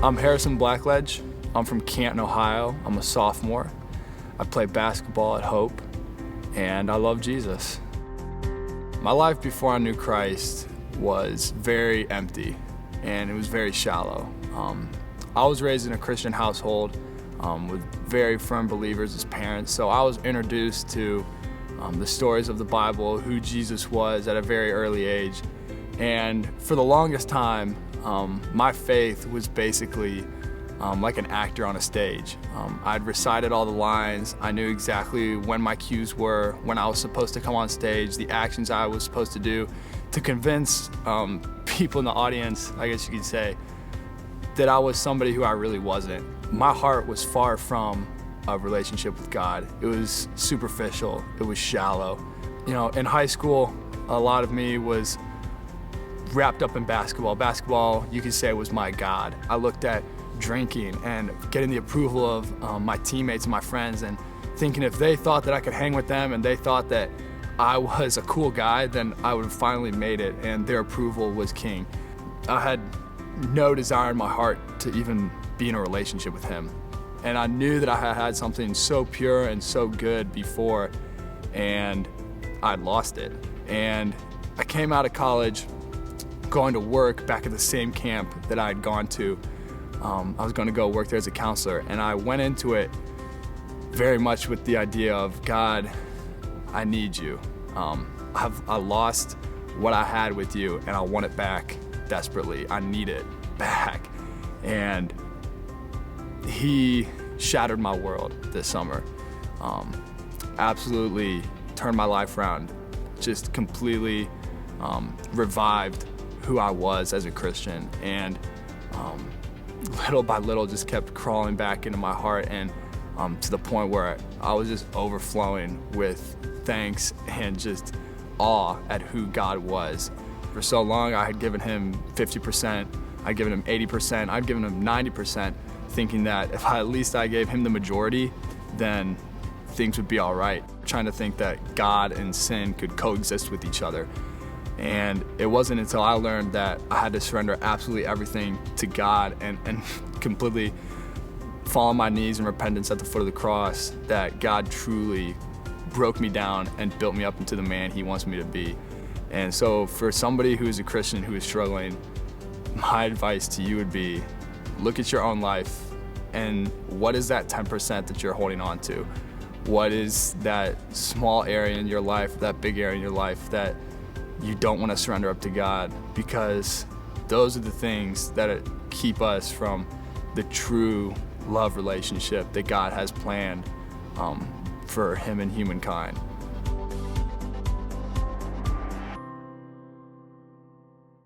I'm Harrison Blackledge. I'm from Canton, Ohio. I'm a sophomore. I play basketball at Hope, and I love Jesus. My life before I knew Christ was very empty, and it was very shallow. I was raised in a Christian household with very firm believers as parents, so I was introduced to the stories of the Bible, who Jesus was at a very early age. And for the longest time, my faith was basically like an actor on a stage. I'd recited all the lines. I knew exactly when my cues were, when I was supposed to come on stage, the actions I was supposed to do to convince people in the audience, I guess you could say, that I was somebody who I really wasn't. My heart was far from a relationship with God. It was superficial, it was shallow. You know, in high school, a lot of me was wrapped up in basketball. Basketball, you could say, was my God. I looked at drinking and getting the approval of my teammates and my friends, and thinking if they thought that I could hang with them and they thought that I was a cool guy, then I would have finally made it, and their approval was king. I had no desire in my heart to even be in a relationship with him. And I knew that I had had something so pure and so good before, and I'd lost it. And I came out of college going to work back at the same camp that I had gone to. I was going to go work there as a counselor, and I went into it very much with the idea of, God, I need you. I lost what I had with you, and I want it back desperately. I need it back. And he shattered my world this summer. Absolutely turned my life around, just completely revived who I was as a Christian, and little by little just kept crawling back into my heart, and to the point where I was just overflowing with thanks and just awe at who God was. For so long I had given him 50%, I'd given him 80%, I'd given him 90%, thinking that if at least I gave him the majority, then things would be all right. Trying to think that God and sin could coexist with each other. And it wasn't until I learned that I had to surrender absolutely everything to God and completely fall on my knees in repentance at the foot of the cross, that God truly broke me down and built me up into the man he wants me to be. And so for somebody who is a Christian who is struggling, my advice to you would be, look at your own life, and what is that 10% that you're holding on to? What is that small area in your life, that big area in your life that you don't want to surrender up to God? Because those are the things that keep us from the true love relationship that God has planned for him and humankind.